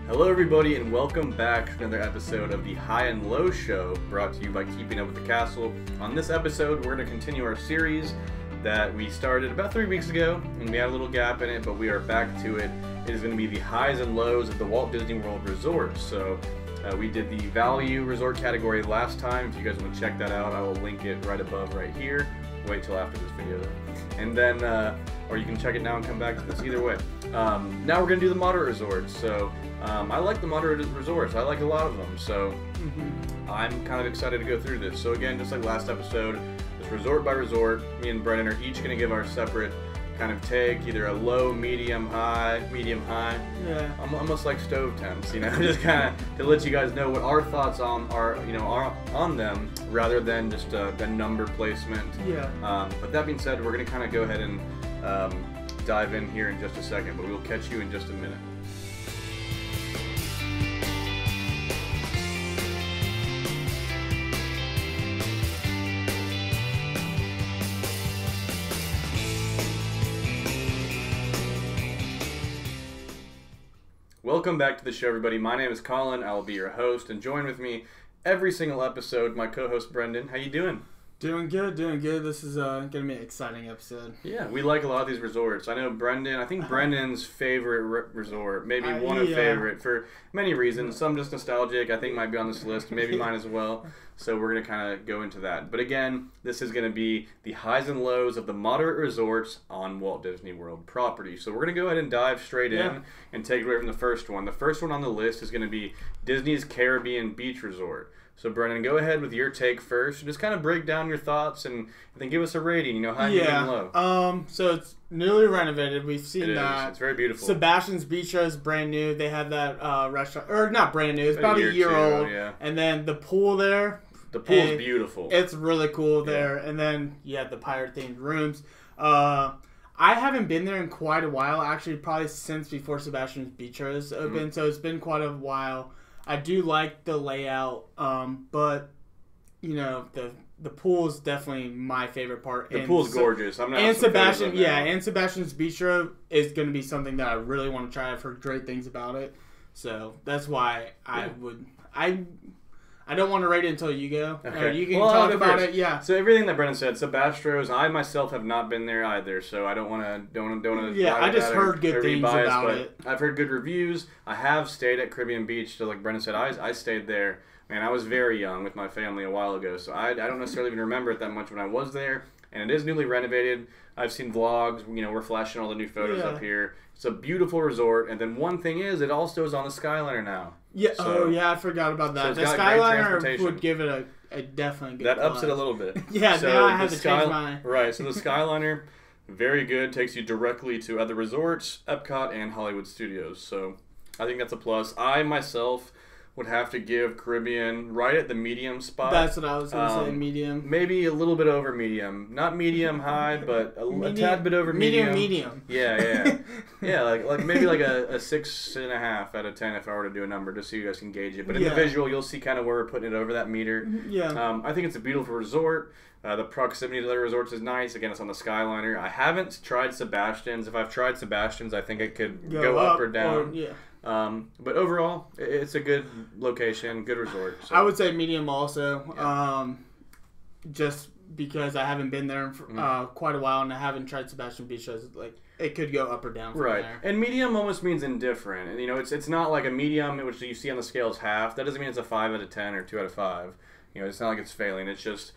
Hello everybody and welcome back to another episode of the High and Low Show, brought to you by Keeping Up with the Castle. On this episode, we're going to continue our series that we started about 3 weeks ago, and we had a little gap in it, but we are back to it. It is going to be the highs and lows of the Walt Disney World Resort. So we did the value resort category last time. If you guys want to check that out, I will link it right above right here. Wait till after this video though. And then, or you can check it now and come back to this, either way. Now we're going to do the moderate resorts. So I like the moderate resorts. I like a lot of them. So I'm kind of excited to go through this. So again, just like last episode, just resort by resort, me and Brennan are each going to give our separate kind of take, either a low, medium, high. Yeah. Almost like stove temps, you know, just kind of to let you guys know what our thoughts on are, you know, are on them, rather than just the number placement. Yeah. But that being said, we're going to kind of go ahead and dive in here in just a second, but we'll catch you in just a minute. Welcome back to the show, everybody. My name is Colin. I will be your host, and join with me every single episode, my co-host Brendan. How you doing? Doing good, doing good. This is going to be an exciting episode. Yeah, we like a lot of these resorts. I know Brendan, I think Brendan's favorite resort, maybe one of favorite for many reasons. Some just nostalgic, I think might be on this list, maybe mine as well. So we're going to kind of go into that. But again, this is going to be the highs and lows of the moderate resorts on Walt Disney World property. So we're going to go ahead and dive straight in and take it away from the first one. The first one on the list is going to be Disney's Caribbean Beach Resort. So Brennan, go ahead with your take first. Just kind of break down your thoughts and then give us a rating. You know, high, medium, and low. So it's newly renovated. We've seen that. It's very beautiful. Sebastian's Bistro is brand new. They have that restaurant, or not brand new. It's about a year old. Yeah. And then the pool there. The pool's beautiful. It's really cool there. And then you have the pirate themed rooms. I haven't been there in quite a while. Actually, probably since before Sebastian's Bistro has opened. So it's been quite a while. I do like the layout, but you know the pool is definitely my favorite part. The pool's gorgeous. I'm not. And Sebastian, and Sebastian's Bistro is going to be something that I really want to try. I've heard great things about it, so that's why I don't want to rate it until you go. Okay. You can talk about it. Yeah. So everything that Brennan said, Sebastro's, I myself have not been there either, so I don't want to. Yeah, I just heard good things about it. I've heard good reviews. I have stayed at Caribbean Beach, so like Brennan said, I stayed there. Man, I was very young with my family a while ago, so I don't necessarily even remember it that much when I was there. And it is newly renovated. I've seen vlogs. You know, we're flashing all the new photos up here. It's a beautiful resort. And then one thing is, it also is on the Skyliner now. Yeah. So, I forgot about that. So the Skyliner would give it a definitely good. That ups it a little bit. Yeah. So now I have to change my. Right. So the Skyliner, very good. Takes you directly to other resorts, Epcot, and Hollywood Studios. So I think that's a plus. I myself would have to give Caribbean right at the medium spot. That's what I was going to say, medium. Maybe a little bit over medium. Not medium high, but a tad bit over medium. Medium. Yeah. Yeah, like maybe like a 6.5 out of 10 if I were to do a number, just so you guys can gauge it. But in the visual, you'll see kind of where we're putting it over that meter. Yeah. I think it's a beautiful resort. The proximity to other resorts is nice. Again, it's on the Skyliner. I haven't tried Sebastian's. If I've tried Sebastian's, I think it could go up or down. But overall, it's a good location, good resort. So. I would say medium also, just because I haven't been there in quite a while and I haven't tried Sebastian Beach. So like it could go up or down from there. And medium almost means indifferent. And you know, it's not like a medium, which you see on the scale is half. That doesn't mean it's a 5 out of 10 or 2 out of 5. You know, it's not like it's failing. It's just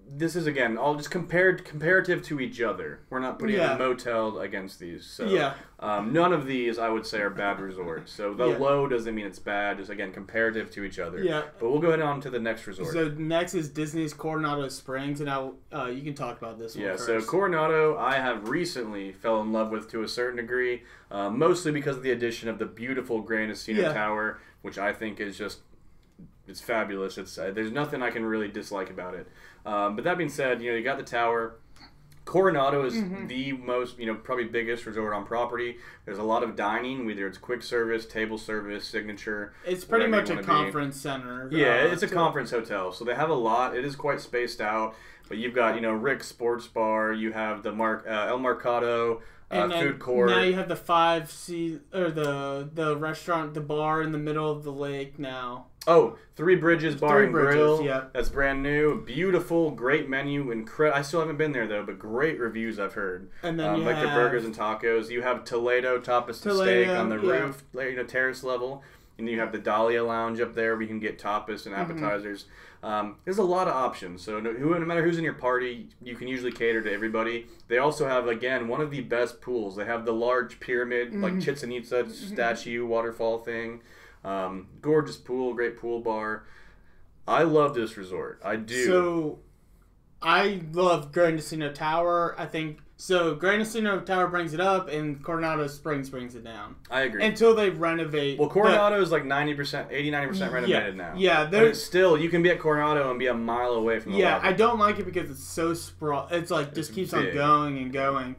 this is again all just comparative to each other. We're not putting a motel against these. So none of these I would say are bad resorts. So the low doesn't mean it's bad. Just again comparative to each other. Yeah. But we'll go on to the next resort. So next is Disney's Coronado Springs, and you can talk about this one first. So Coronado I have recently fell in love with to a certain degree, mostly because of the addition of the beautiful Gran Destino Tower, which I think is just it's fabulous. There's nothing I can really dislike about it. But that being said, you know, you got the tower. Coronado is the most, probably biggest resort on property. There's a lot of dining, whether it's quick service, table service, signature. It's pretty much a conference center. Yeah, it's a conference hotel. So they have a lot. It is quite spaced out. But you've got, Rick's Sports Bar. You have the El Mercado food court. Now you have the the restaurant, the bar in the middle of the lake now. Oh, Three Bridges Bar and Grill. Yeah. That's brand new. Beautiful, great menu. I still haven't been there, though, but great reviews I've heard. And then you have their burgers and tacos. You have Toledo Tapas and Steak on the roof, terrace level. And you have the Dahlia Lounge up there where you can get tapas and appetizers. There's a lot of options. So no matter who's in your party, you can usually cater to everybody. They also have, again, one of the best pools. They have the large pyramid, like Chichen Itza statue, waterfall thing. Gorgeous pool, great pool bar. I love this resort. I do. So, I love Gran Destino Tower. I think Gran Destino Tower brings it up, and Coronado Springs brings it down. I agree. Until they renovate. Well, Coronado is like 90%, 80-90% renovated now. Yeah, but it's still, you can be at Coronado and be a mile away from the lobby. I don't like it because it's so sprawl. It's like just keeps on going and going.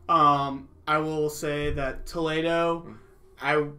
I will say that Toledo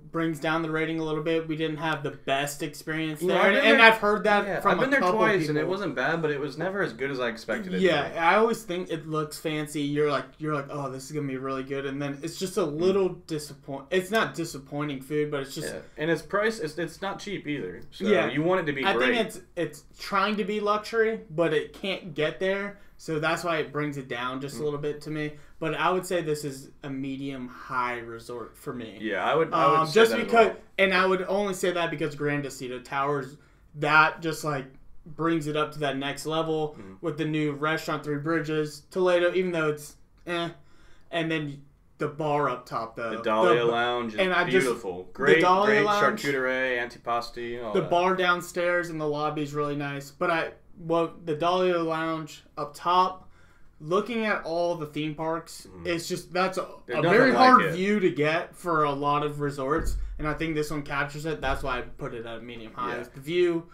brings down the rating a little bit. We didn't have the best experience there, and I've heard that from a couple people. I've been there twice, and it wasn't bad, but it was never as good as I expected it. Yeah, I always think it looks fancy. You're like, oh, this is gonna be really good, and then it's just a little disappointing. It's not disappointing food, but it's just and its price. It's not cheap either. So you want it to be great. I think it's trying to be luxury, but it can't get there. So that's why it brings it down just a little bit to me. But I would say this is a medium-high resort for me. Yeah, I would say just that because, as well. And I would only say that because Gran Destino Towers, that just like brings it up to that next level with the new restaurant, Three Bridges, Toledo, even though it's and then the bar up top though. The Dahlia Lounge is beautiful. Great charcuterie, antipasti. The bar downstairs and the lobby is really nice. But the Dahlia Lounge up top, looking at all the theme parks, it's just that's a very hard view to get for a lot of resorts, and I think this one captures it. That's why I put it at medium high. Yeah. The view,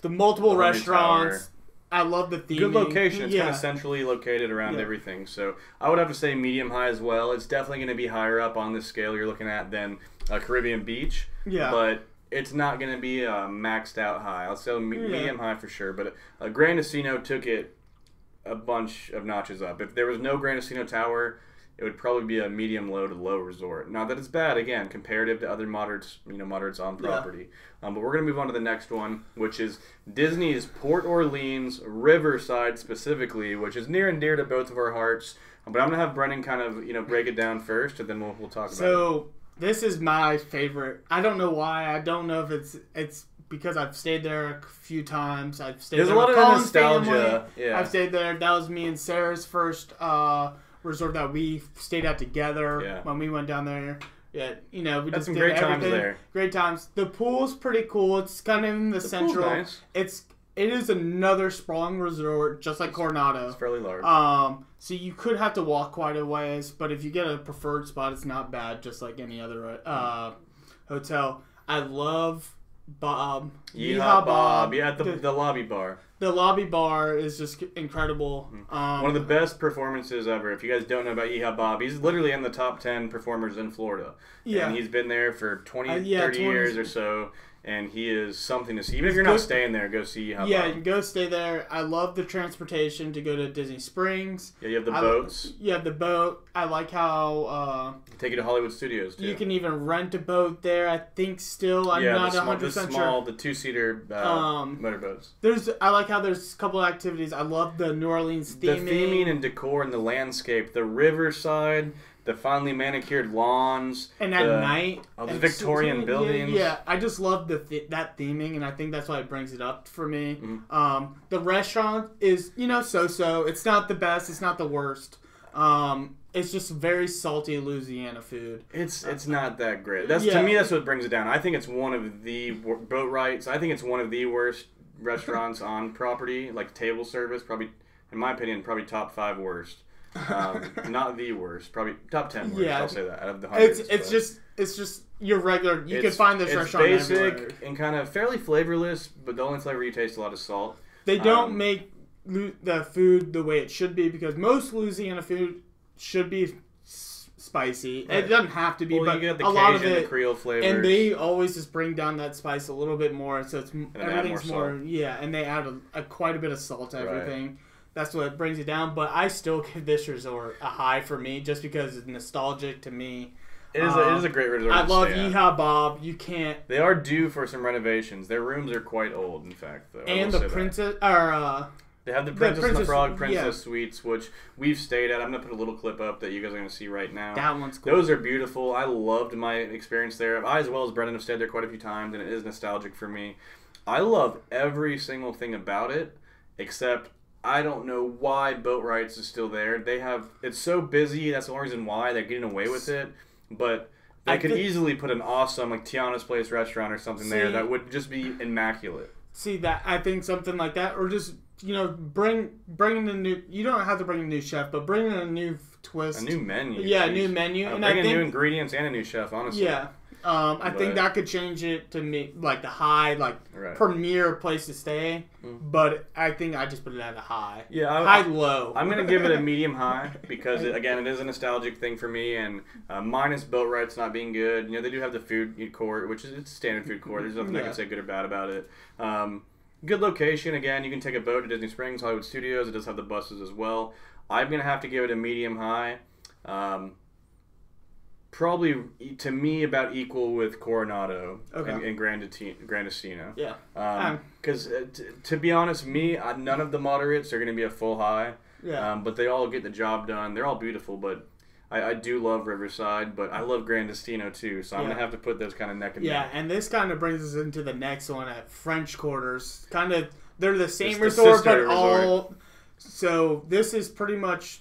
the multiple restaurants. I love the theming. Good location. It's kind of centrally located around everything. So I would have to say medium high as well. It's definitely going to be higher up on this scale you're looking at than Caribbean Beach. Yeah. But it's not going to be maxed out high. I'll say medium high for sure. But Gran Destino took it a bunch of notches up. If there was no Gran Destino Tower, it would probably be a medium low to low resort. Not that it's bad, again, comparative to other moderates on property. But we're going to move on to the next one, which is Disney's Port Orleans Riverside specifically, which is near and dear to both of our hearts. But I'm going to have Brennan kind of break it down first, and then we'll talk about it. So this is my favorite. I don't know why. I don't know if it's because I've stayed there a few times. There's a lot of nostalgia. Yeah. I've stayed there. That was me and Sarah's first resort that we stayed at together when we went down there. Yeah, we had just some did great everything. times there. Great times. The pool's pretty cool. It's kind of in the central. Pool's nice. It is another sprawling resort, just like Coronado. It's fairly large. So you could have to walk quite a ways, but if you get a preferred spot, it's not bad, just like any other hotel. I love Bob. Yeehaw Bob. Yeah, the lobby bar. The lobby bar is just incredible. One of the best performances ever. If you guys don't know about Yeehaw Bob, he's literally in the top 10 performers in Florida. Yeah. And he's been there for 30 years or so. And he is something to see. Even if you're not staying there, go see Yeehaw Bob. Yeah, you can go stay there. I love the transportation to go to Disney Springs. Yeah, you have the boats. You have the boat. I like how... take you to Hollywood Studios, too. You can even rent a boat there, I think, still. I'm not 100% sure. The two-seater motorboats. I like how there's a couple of activities. I love the New Orleans theming. The theming and decor and the landscape. The Riverside... The finely manicured lawns. And at night. All the Victorian buildings. Yeah, I just love that theming, and I think that's why it brings it up for me. Mm-hmm. The restaurant is, so-so. It's not the best. It's not the worst. It's just very salty Louisiana food. It's not that great. To me, that's what brings it down. I think it's one of the boat rights. I think it's one of the worst restaurants on property, like table service. Probably, in my opinion, probably top 5 worst. Not the worst, probably top 10 worst. I'll say that out of the hundreds. It's just your regular. You can find this restaurant basic everywhere. And kind of fairly flavorless, but the only flavor you taste a lot is salt. They don't make the food the way it should be, because most Louisiana food should be spicy. Right. It doesn't have to be, but you get the a lot of it, the Creole flavors, and they always just bring down that spice a little bit more, so it's everything's more and they add quite a bit of salt to everything. Right. That's what brings it down. But I still give this resort a high for me, just because it's nostalgic to me. It is a great resort. I love Yeehaw Bob. You can't. They are due for some renovations. Their rooms are quite old, in fact. Though. And the Princess, they have the Princess and the Frog Princess Suites, which we've stayed at. I'm going to put a little clip up that you guys are going to see right now. That one's cool. Those are beautiful. I loved my experience there. I, as well as Brendan, have stayed there quite a few times, and it is nostalgic for me. I love every single thing about it, except I don't know why Boatwrights is still there. It's so busy. That's the only reason why they're getting away with it. But they could easily put an awesome, like, Tiana's Place restaurant or something there that would just be immaculate. See, that I think something like that, or just, bring in a new. You don't have to bring a new chef, but bring in a new twist, a new menu. Yeah, a new menu, and bring in new ingredients and a new chef. Honestly, yeah. I think that could change it to me, like the high, premier place to stay. Mm-hmm. But I think I just put it at a high. Yeah, low. I'm gonna give it a medium high because it is a nostalgic thing for me, and minus Boatwrights not being good. They do have the food court, which is it's standard food court. There's nothing I can say good or bad about it. Good location. Again, you can take a boat to Disney Springs, Hollywood Studios. It does have the buses as well. I'm gonna have to give it a medium high. Probably, to me, about equal with Coronado and Gran Destino. Yeah. Because, to be honest, none of the moderates are going to be a full high. Yeah. But they all get the job done. They're all beautiful, but I do love Riverside, but I love Gran Destino, too. So I'm going to have to put those kind of neck and neck. Yeah, and this kind of brings us into the next one at French Quarters. They're the same resort, but all... So this is pretty much...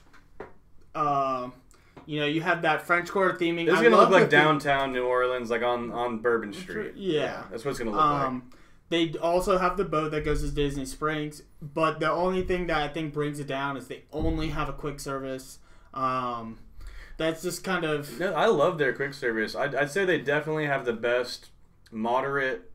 you have that French Quarter theming. It's going to look like downtown New Orleans, like on Bourbon Street. Yeah. That's what it's going to look like. They also have the boat that goes to Disney Springs, but the only thing that I think brings it down is they only have a quick service. That's just kind of... No, I love their quick service. I'd say they definitely have the best moderate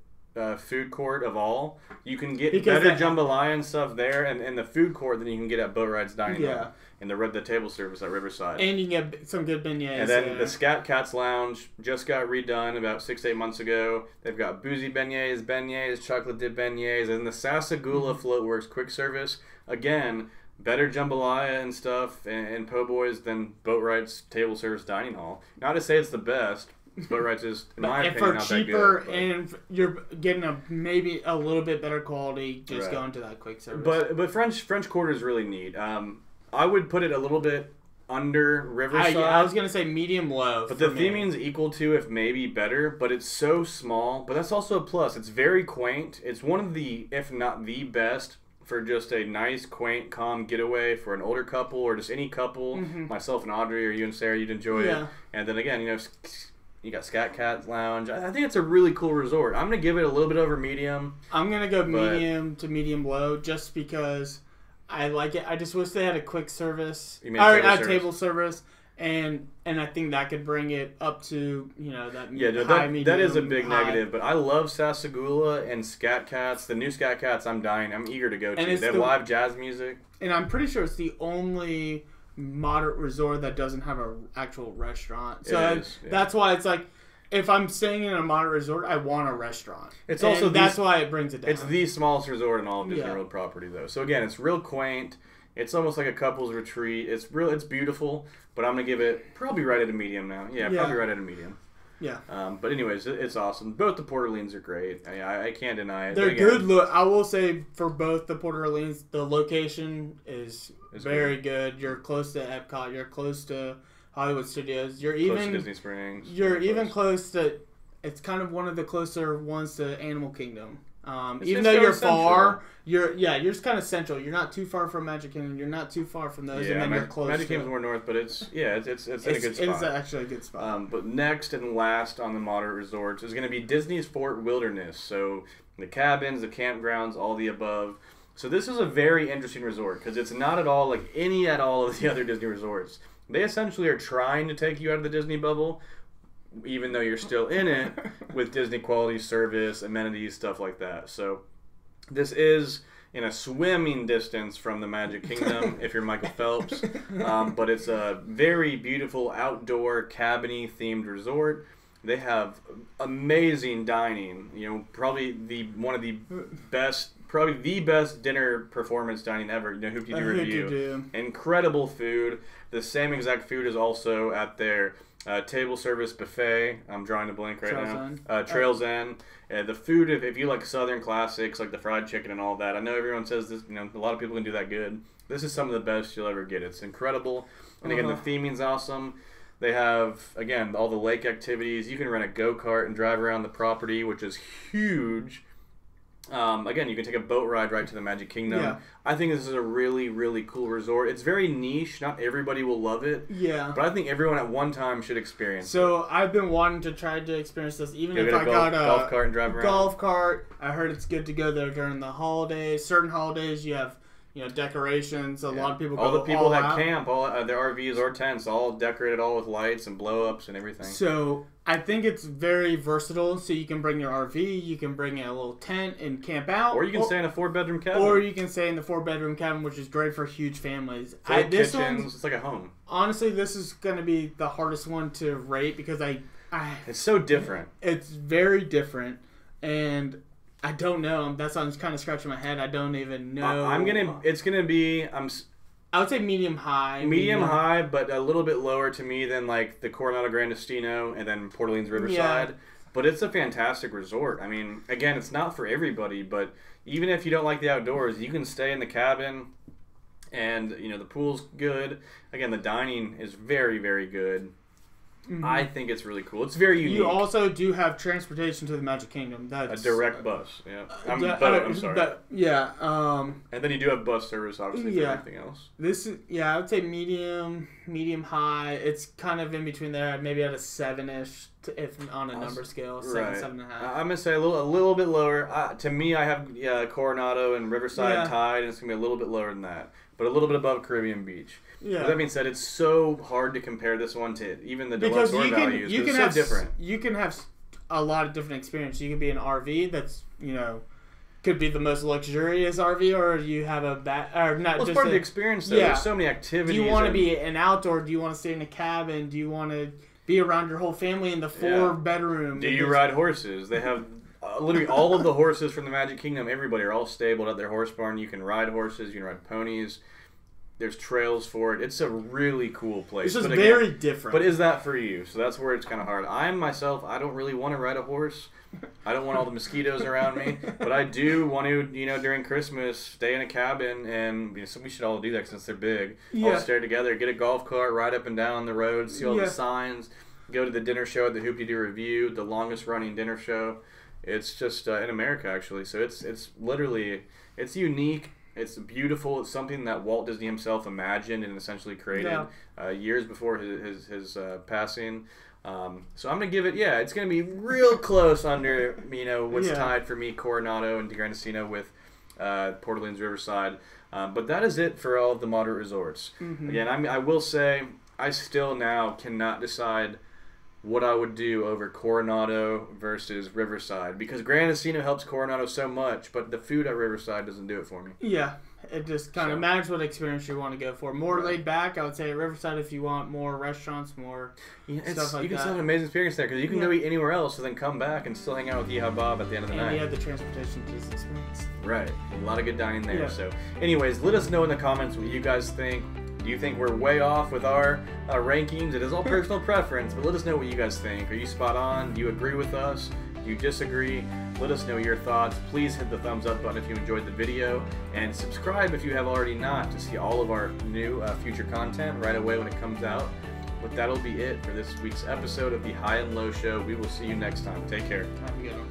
food court of all. You can get better jambalaya and stuff there, and the food court than you can get at Boatwrights Dining Hall. And the table service at Riverside. And you can get some good beignets. And then the Scat Cats Lounge just got redone about 6-8 months ago. They've got boozy beignets, chocolate dip beignets, and the Sasagula Floatworks quick service. Again, better jambalaya and stuff and po' boys than Boatwrights Table Service Dining Hall. Not to say it's the best. Boatwrights is, in my opinion, not that good. For cheaper, and you're getting maybe a little bit better quality just going to that quick service. But French Quarter is really neat. I would put it a little bit under Riverside. I was going to say medium low. But the theming's equal to, if maybe better, but it's so small. But that's also a plus. It's very quaint. It's one of the, if not the best, for just a nice, quaint, calm getaway for an older couple or just any couple. Mm-hmm. Myself and Audrey or you and Sarah, you'd enjoy it. And then again, you got Scat Cat's Lounge. I think it's a really cool resort. I'm going to give it a little bit over medium. I'm going to go medium to medium low just because... I like it. I just wish they had a quick service. You mean table service, and I think that could bring it up to that. Yeah, that is a big negative. But I love Sasagula and Scat Cats. The new Scat Cats, I'm eager to go to. They have live jazz music, and I'm pretty sure it's the only moderate resort that doesn't have an actual restaurant. So that's why it's like. If I'm staying in a moderate resort, I want a restaurant. It's also that's why it brings it down. It's the smallest resort in all of Disney World property, though. So again, it's real quaint. It's almost like a couple's retreat. It's beautiful, but I'm gonna give it probably right at a medium now. Yeah, probably right at a medium. Yeah. But anyways, it's awesome. Both the Port Orleans are great. I can't deny it. They're good. Look, I will say for both the Port Orleans, the location is very good. You're close to Epcot. You're close to Hollywood Studios. You're close to Disney Springs. You're even close to. It's kind of one of the closer ones to Animal Kingdom. Even though you're far, you're just kind of central. You're not too far from Magic Kingdom. You're not too far from those, and then you're close. Magic Kingdom's more north, but it's in a good spot. It's actually a good spot. But next and last on the moderate resorts is going to be Disney's Fort Wilderness. So the cabins, the campgrounds, all the above. So this is a very interesting resort because it's not at all like any at all of the other Disney resorts. They essentially are trying to take you out of the Disney bubble, even though you're still in it, with Disney quality service, amenities, stuff like that. So this is in a swimming distance from the Magic Kingdom if you're Michael Phelps. But it's a very beautiful outdoor cabin-y themed resort. They have amazing dining. You know, probably the best dinner performance dining ever. You know, Hoop-Dee-Doo Review. Incredible food. The same exact food is also at their table service buffet. I'm drawing a blank right now. Trails End. The food, if you like Southern classics, like the fried chicken and all that, I know everyone says this, you know, a lot of people can do that good. This is some of the best you'll ever get. It's incredible. And again, the theming's awesome. They have, again, all the lake activities. You can rent a go-kart and drive around the property, which is huge. Again, you can take a boat ride right to the Magic Kingdom. Yeah. I think this is a really, really cool resort. It's very niche. Not everybody will love it. Yeah. But I think everyone at one time should experience it. So I've been wanting to try to experience this, even if I got a golf cart and drive around. Golf cart. I heard it's good to go there during the holidays. Certain holidays you have, you know, decorations. A lot of people go all the people all that out. Camp, all their RVs or tents, all decorated all with lights and blow-ups and everything. So I think it's very versatile. So you can bring your RV, you can bring a little tent and camp out, or you can stay in a 4-bedroom cabin, or you can stay in the 4-bedroom cabin, which is great for huge families. This kitchens, it's like a home. Honestly, this is going to be the hardest one to rate because it's so different. It's very different, and I don't know. That's why I'm kind of scratching my head. I don't even know. It's gonna be. I would say medium high. Medium high, but a little bit lower to me than like the Coronado Gran Destino and then Port Orleans Riverside. Yeah. But it's a fantastic resort. I mean, again, it's not for everybody, but even if you don't like the outdoors, you can stay in the cabin, and you know the pool's good. Again, the dining is very, very good. Mm-hmm. I think it's really cool. It's very unique. You also do have transportation to the Magic Kingdom. That's a direct bus. Yeah, I'm sorry. And then you do have bus service, obviously, for everything else. This is I would say medium high. It's kind of in between there, maybe at a 7-ish, if on a number scale, 7.5. I'm gonna say a little bit lower. To me, I have Coronado and Riverside tied, and it's gonna be a little bit lower than that, but a little bit above Caribbean Beach. Yeah. But that being said, it's so hard to compare this one to even the deluxe or values. It's so different. You can have a lot of different experiences. You could be an RV that's, you know, could be the most luxurious RV, or you have a it's part of the experience, though. Yeah. There's so many activities. Do you want to be an outdoor? Do you want to stay in a cabin? Do you want to be around your whole family in the 4-bedroom? Do you ride horses? They have literally all of the horses from the Magic Kingdom. Everybody are all stabled at their horse barn. You can ride horses. You can ride ponies. There's trails for it. It's a really cool place. It's just very different. But is that for you? So that's where it's kind of hard. I don't really want to ride a horse. I don't want all the mosquitoes around me. But I do want to, you know, during Christmas, stay in a cabin. And you know, so we should all do that since they're big. Yeah. All stay together. Get a golf cart, ride up and down the road, see all the signs. Go to the dinner show at the Hoop-Dee-Doo Review, the longest running dinner show. It's just in America, actually. So it's literally, it's unique. It's beautiful. It's something that Walt Disney himself imagined and essentially created years before his passing. So I'm going to give it, it's going to be real close under, you know, what's tied for me, Coronado and Gran Destino with Port Orleans Riverside. But that is it for all of the moderate resorts. Mm-hmm. Again, I will say I still now cannot decide what I would do over Coronado versus Riverside, because Gran Destino helps Coronado so much, but the food at Riverside doesn't do it for me. Yeah, it just kind of matters what experience you want to go for. More laid back, I would say at Riverside if you want more restaurants, more stuff like that. You can still have an amazing experience there, because you can go eat anywhere else and then come back and still hang out with Yeehaw Bob at the end of the night. And you have the transportation to this experience. Right, a lot of good dining there. So anyways, let us know in the comments what you guys think. Do you think we're way off with our rankings? It is all personal preference, but let us know what you guys think. Are you spot on? Do you agree with us? Do you disagree? Let us know your thoughts. Please hit the thumbs up button if you enjoyed the video, and subscribe if you have already not to see all of our new future content right away when it comes out. But that'll be it for this week's episode of the High and Low Show. We will see you next time. Take care. Have a good one.